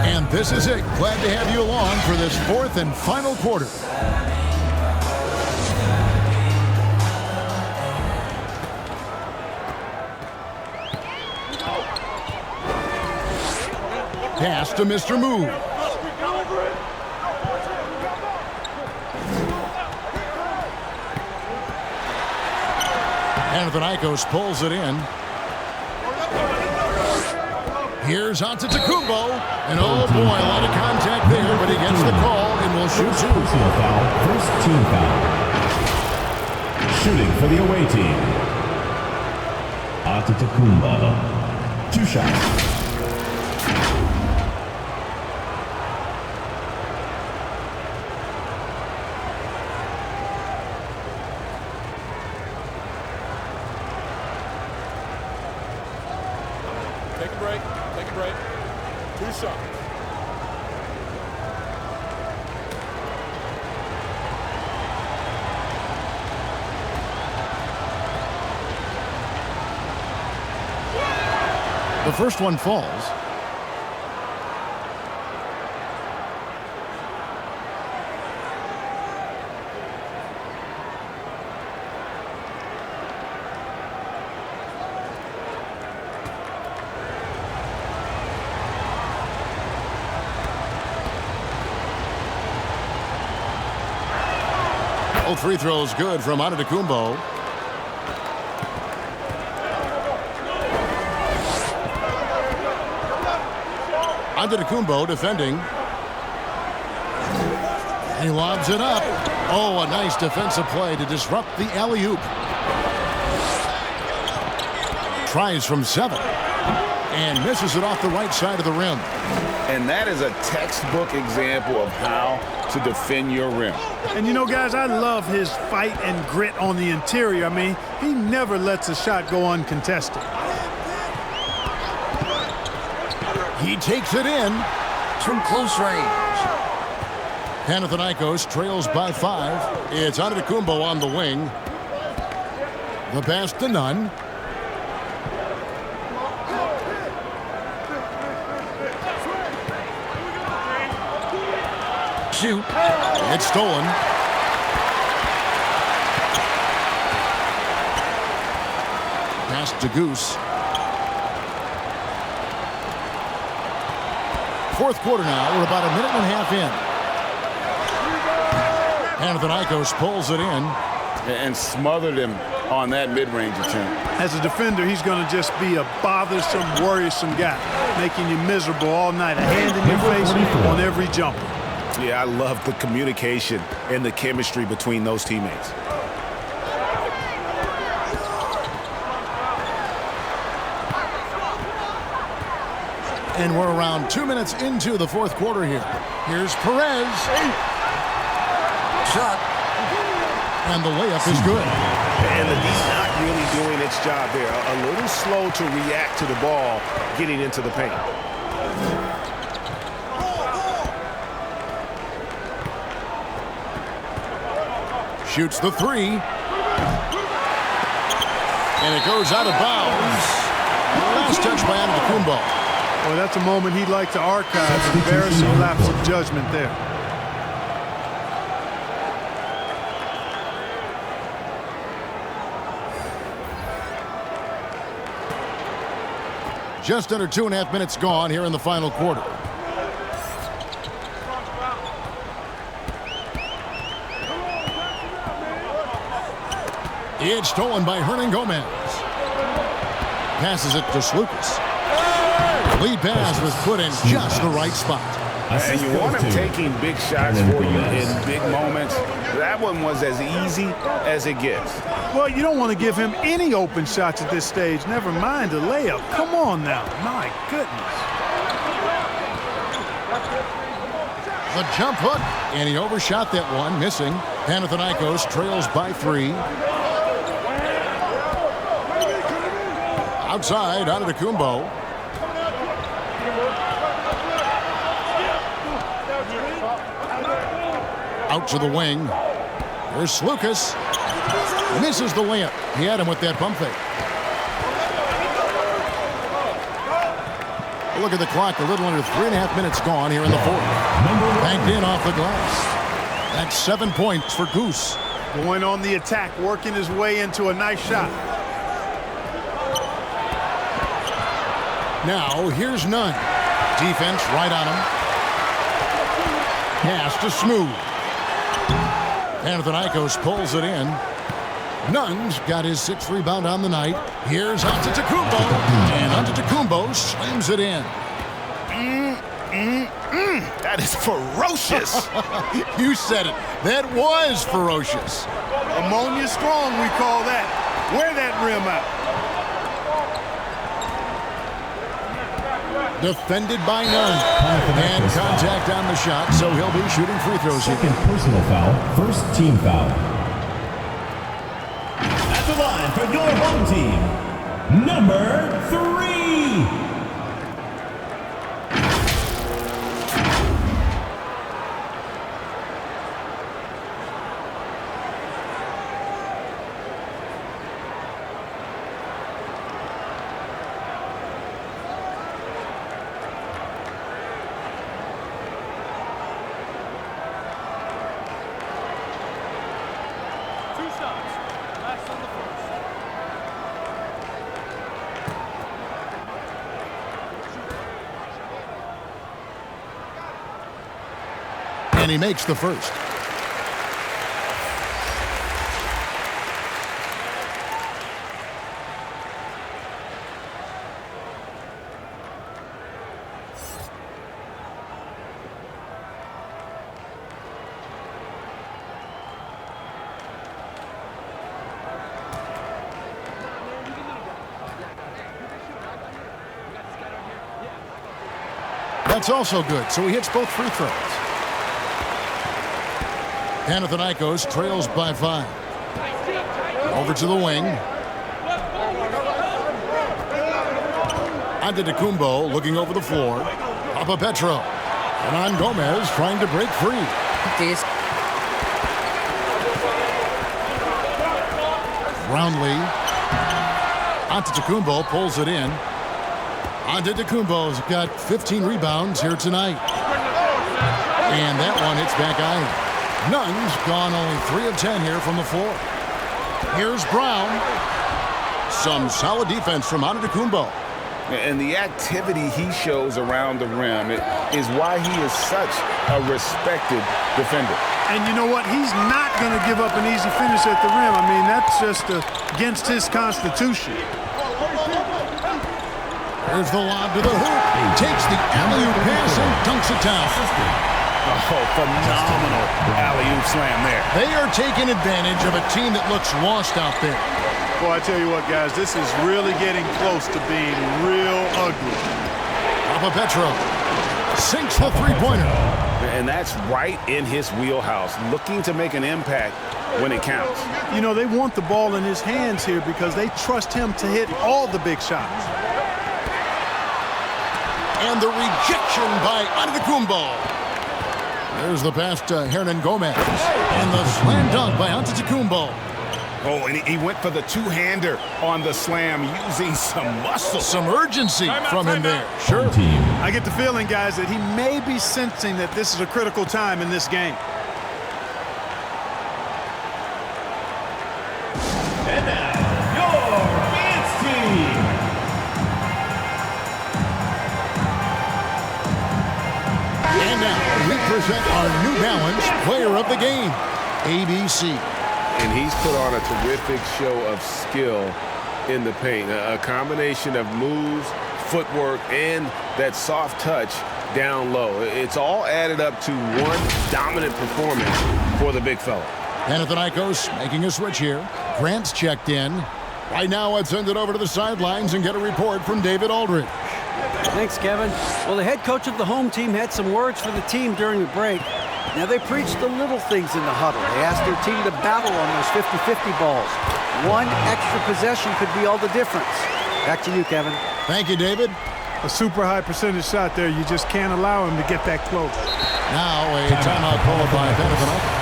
And this is it. Glad to have you along for this fourth and final quarter. Pass to Mr. Move. Panathinaikos pulls it in. Here's Antetokounmpo. And oh boy, a lot of contact there, but he gets the call and will shoot 2. Personal foul. First team foul. Shooting for the away team. Antetokounmpo. 2 shots. Take a break. Take a break. 2 shots. The first one falls. All free throws good from Antetokounmpo. Antetokounmpo defending. He lobs it up. Oh, a nice defensive play to disrupt the alley-oop. Tries from 7. And misses it off the right side of the rim. And that is a textbook example of how to defend your rim. And you know, guys, I love his fight and grit on the interior. I mean, he never lets a shot go uncontested. He takes it in. From close range. Panathinaikos trails by 5. It's Antetokounmpo on the wing. The pass to Nunn. Shoot. It's stolen. Pass to Goose. Fourth quarter now. We're about a minute and a half in. Panathinaikos pulls it in. And smothered him on that mid-range attempt. As a defender, he's going to just be a bothersome, worrisome guy, making you miserable all night. A hand in your face on every jumper. Yeah, I love the communication and the chemistry between those teammates. And we're around 2 minutes into the fourth quarter here. Here's Perez. Shot. And the layup is good. And the D's not really doing its job there. A little slow to react to the ball getting into the paint. Shoots the 3. And it goes out of bounds. Last touch by Antetokounmpo. Well, that's a moment he'd like to archive. Embarrassing lapse of judgment there. Just under 2.5 minutes gone here in the final quarter. It's stolen by Hernan Gomez. Passes it to Slukas. Lead pass was put in just the right spot. And you want him taking big shots for you in big moments. That one was as easy as it gets. Well, you don't want to give him any open shots at this stage. Never mind a layup. Come on now. My goodness. The jump hook, and he overshot that one, missing. Panathinaikos trails by 3. Outside, Antetokounmpo. Out to the wing. Here's Slukas. Misses the layup. He had him with that pump fake. Look at the clock. A little under 3.5 minutes gone here in the fourth. Banked in off the glass. That's 7 points for Goose. Going on the attack, working his way into a nice shot. Now, here's Nunn. Defense right on him. Pass to Smooth. Panathinaikos pulls it in. Nunn's got his 6th rebound on the night. Here's Antetokounmpo. And Antetokounmpo slams it in. That is ferocious. You said it. That was ferocious. Ammonia strong, we call that. Wear that rim out. Defended by Nunn. And contact on the shot, so he'll be shooting free throws here. Second personal foul, first team foul. At the line for your home team, number 3. And he makes the first. That's also good, so he hits both free throws. Panathinaikos trails by 5. Over to the wing. Antetokounmpo looking over the floor. Papapetro. And on Gomez trying to break free. Brownlee. Antetokounmpo pulls it in. Antetokounmpo's got 15 rebounds here tonight. And that one hits back iron. Nunn's gone only 3 of 10 here from the floor. Here's Brown. Some solid defense from Antetokounmpo. And the activity he shows around the rim is why he is such a respected defender. And you know what? He's not going to give up an easy finish at the rim. I mean, that's just against his constitution. There's the lob to the hoop. Takes the alley-oop pass and dunks it down. Oh, phenomenal alley-oop slam there. They are taking advantage of a team that looks lost out there. Well, I tell you what, guys, this is really getting close to being real ugly. Papapetro sinks the three-pointer. And that's right in his wheelhouse, looking to make an impact when it counts. You know, they want the ball in his hands here because they trust him to hit all the big shots. And the rejection by Antetokounmpo. There's the pass to Hernan Gomez. And the slam dunk by Antetokounmpo. Oh, and he went for the two-hander on the slam, using some muscle. Some urgency from him there. Sure. I get the feeling, guys, that he may be sensing that this is a critical time in this game. And now, your dance team. And now we present our New Balance Player of the Game, ABC. and he's put on a terrific show of skill in the paint. A combination of moves, footwork, and that soft touch down low. It's all added up to one dominant performance for the big fella. Panathinaikos making a switch here. Grant's checked in. Right now, let's send it over to the sidelines and get a report from David Aldridge. Thanks, Kevin. Well, the head coach of the home team had some words for the team during the break. Now, they preached the little things in the huddle. They asked their team to battle on those 50-50 balls. One extra possession could be all the difference. Back to you, Kevin. Thank you, David. A super high percentage shot there. You just can't allow him to get that close. Now a timeout called by Panathinaikos.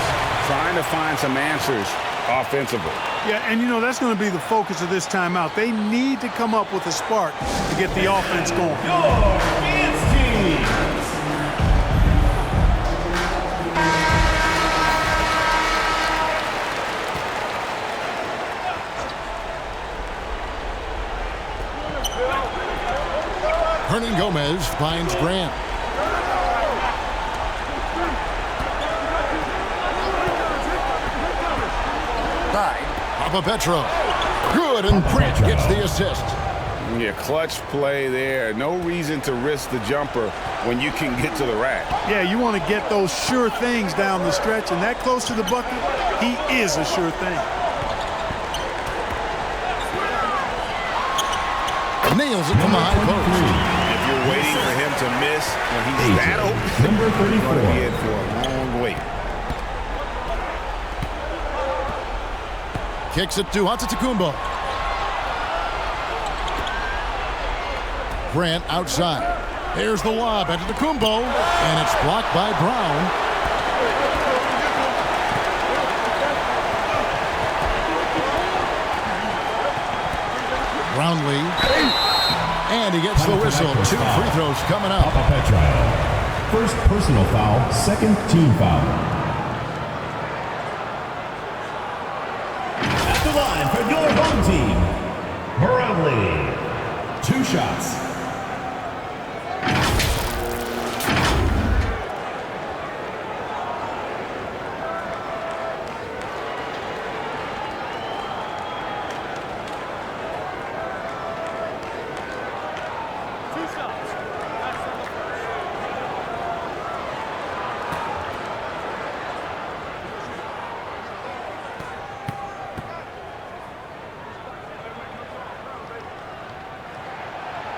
Trying to find some answers offensively. Yeah, and you know, that's going to be the focus of this timeout. They need to come up with a spark to get the offense going. Your dance team. Hernan Gomez finds Grant. Papa Petro. Good, and Grant gets the assist. Yeah, clutch play there. No reason to risk the jumper when you can get to the rack. Yeah, you want to get those sure things down the stretch, and that close to the bucket, he is a sure thing. Nails it from the high post. If you're waiting for him to miss when he's that open, Number 34. you're going to be in for a long wait. Kicks it to Antetokounmpo. Grant outside. Here's the lob. Antetokounmpo, and it's blocked by Brown. Brownlee. And he gets the whistle. 2 free throws coming up. First personal foul, second team foul. At the line for your home team, Brownlee. 2 shots.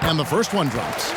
And the first one drops.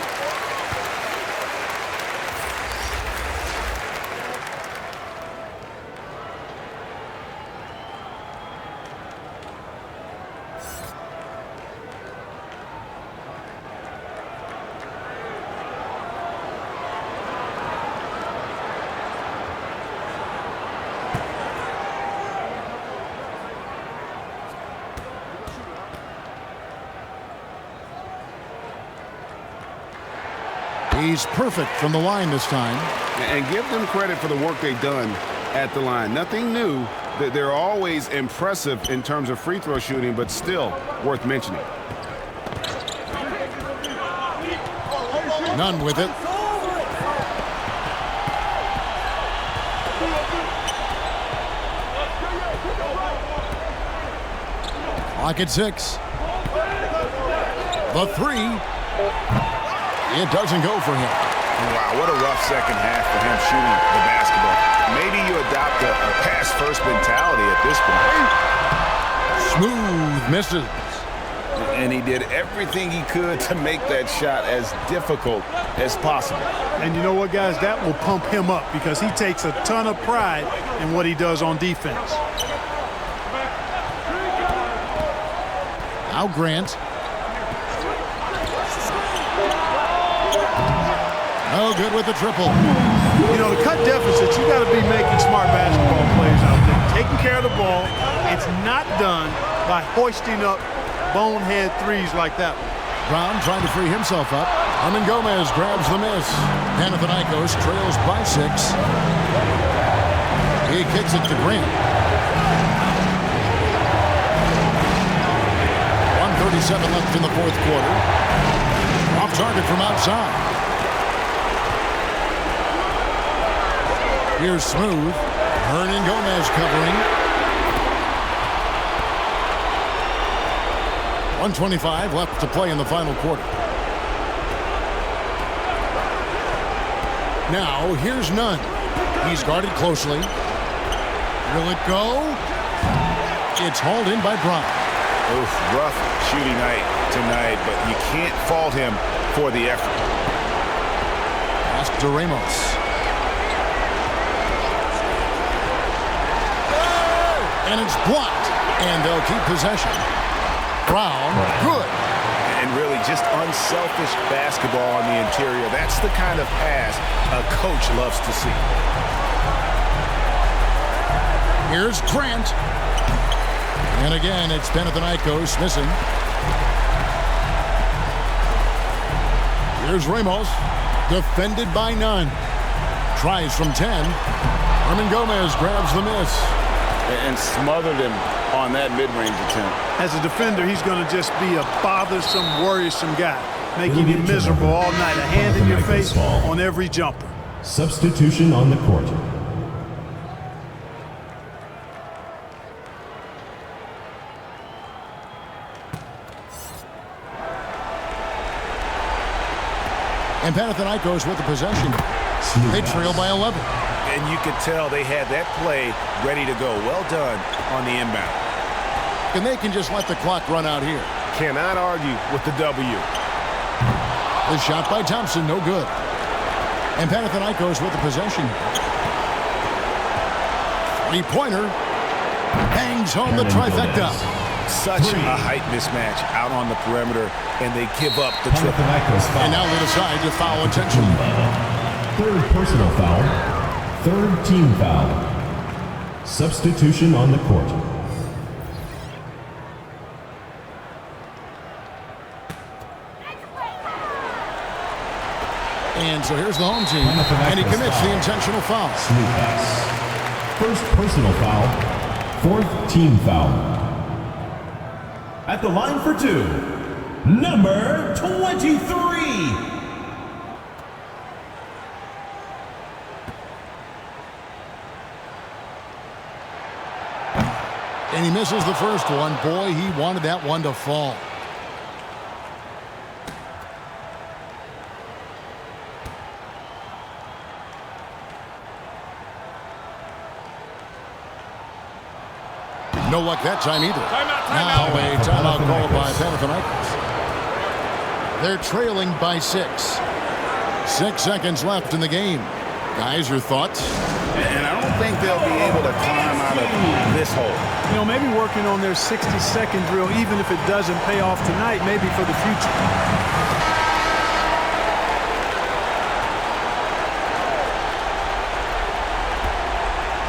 He's perfect from the line this time. And give them credit for the work they've done at the line. Nothing new. They're always impressive in terms of free throw shooting, but still worth mentioning. None with it. Clock at 6. The 3. It doesn't go for him. Wow, what a rough second half for him shooting the basketball. Maybe you adopt a pass-first mentality at this point. Smooth misses. And he did everything he could to make that shot as difficult as possible. And you know what, guys? That will pump him up because he takes a ton of pride in what he does on defense. Now Grant. No good with the triple. You know, to cut deficits, you got to be making smart basketball plays out there. Taking care of the ball. It's not done by hoisting up bonehead threes like that one. Brown trying to free himself up. Hernan Gomez grabs the miss. Panathinaikos trails by 6. He kicks it to Grant. 1:37 left in the fourth quarter. Off target from outside. Here's Smooth. Hernan Gomez covering. 1:25 left to play in the final quarter. Now, here's Nunn. He's guarded closely. Will it go? It's hauled in by Brown. Oof, rough shooting night tonight, but you can't fault him for the effort. Pass to Ramos. And it's blocked. And they'll keep possession. Brown, good. And really just unselfish basketball on the interior. That's the kind of pass a coach loves to see. Here's Grant. And again, it's Panathinaikos missing. Here's Ramos. Defended by none. Tries from 10. Herman Gomez grabs the miss. And smothered him on that mid-range attempt. As a defender, he's going to just be a bothersome, worrisome guy, making you miserable all night. A hand in your face on every jumper. Substitution on the court. And Panathinaikos with the possession. They trail by 11. And you could tell they had that play ready to go. Well done on the inbound. And they can just let the clock run out here. Cannot argue with the W. The shot by Thompson, no good. And Panathinaikos with the possession. Three-pointer. Bangs home the trifecta. Such a height mismatch out on the perimeter, and they give up the triple. And now they decide to foul intentionally. Third personal foul. Third team foul. Substitution on the court. And so here's the home team. And he commits the intentional foul. First personal foul. Fourth team foul. At the line for two, number 23. And he misses the first one. Boy, he wanted that one to fall. No luck that time either. Now a timeout called by Panathinaikos. They're trailing by 6. 6 seconds left in the game. Guys, your thoughts? And I don't think they'll be able to climb out of this hole. You know, maybe working on their 60-second drill, even if it doesn't pay off tonight, maybe for the future.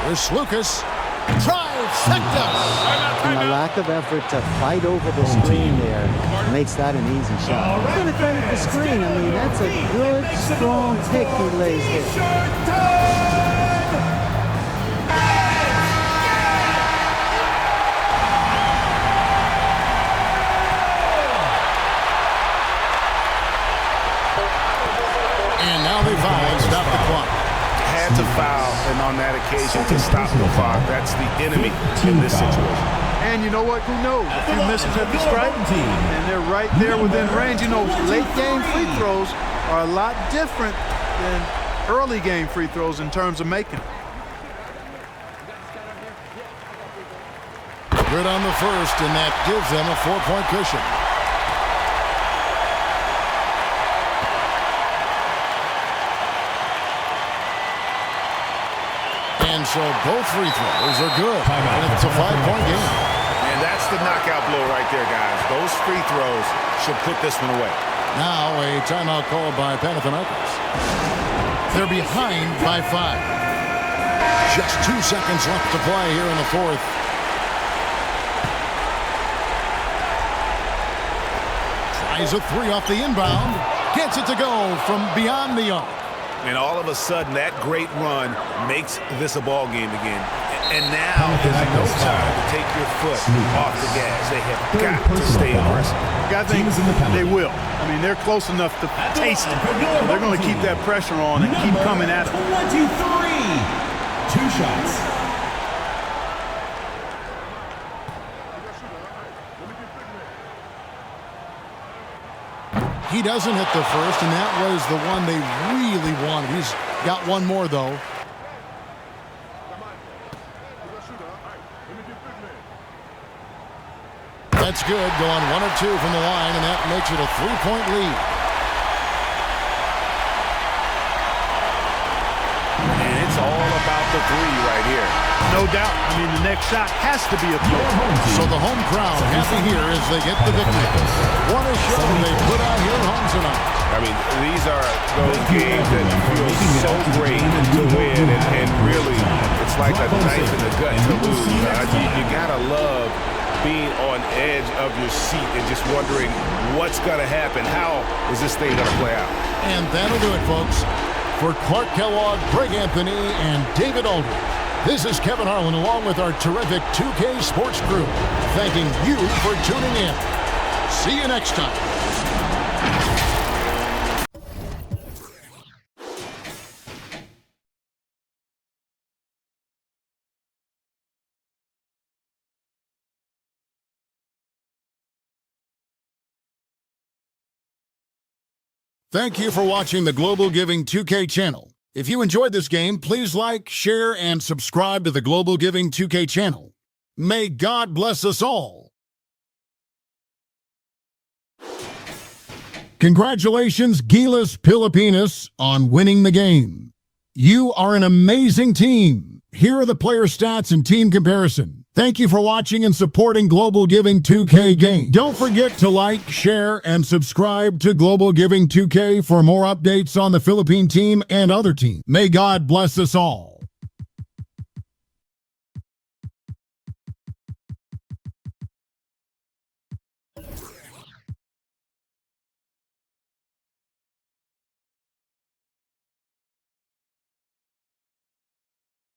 There's Lucas. Trifecta. And a lack of effort to fight over the screen there makes that an easy shot. I'm going to credit the screen. I mean, that's a good, strong pick he lays there. And now they foul and stop the clock. Had to foul, and on that occasion to stop the clock. That's the enemy in this situation. And you know what? Who knows? A few misses at the stripe, and they're right there within range. You know, late game free throws are a lot different than early game free throws in terms of making them. Good on the first, and that gives them a 4-point cushion. And so both free throws are good. And it's a 5-point game. And that's the knockout blow right there, guys. Those free throws should put this one away. Now a timeout called by Panathinaikos. They're behind by 5. Just 2 seconds left to play here in the fourth. Tries a 3 off the inbound. Gets it to go from beyond the arc. And all of a sudden, that great run makes this a ball game again. And now there's no time to take your foot off the gas. They have got to stay aggressive. I think they will. I mean, they're close enough to taste it. So they're going to keep that pressure on and keep coming at it. 23. 2 shots. He doesn't hit the first, and that was the one they really wanted. He's got one more, though. That's good, going 1 of 2 from the line, and that makes it a 3-point lead. And it's all about the three right here. No doubt. I mean, the next shot has to be a three. So the home crowd happy here as they get the victory. What a show they put out here at home tonight. I mean, these are those games that feel so great to win, and really, it's like a knife in the gut to lose. You gotta love being on edge of your seat and just wondering what's going to happen. How is this thing going to play out? And that'll do it, folks. For Clark Kellogg, Greg Anthony, and David Aldridge, this is Kevin Harlan along with our terrific 2K Sports crew, thanking you for tuning in. See you next time. Thank you for watching the Global Giving 2K channel. If you enjoyed this game, please like, share, and subscribe to the Global Giving 2K channel. May God bless us all. Congratulations, GILAS Pilipinas, on winning the game. You are an amazing team. Here are the player stats and team comparison. Thank you for watching and supporting Global Giving 2K game. Don't forget to like, share, and subscribe to Global Giving 2K for more updates on the Philippine team and other teams. May God bless us all.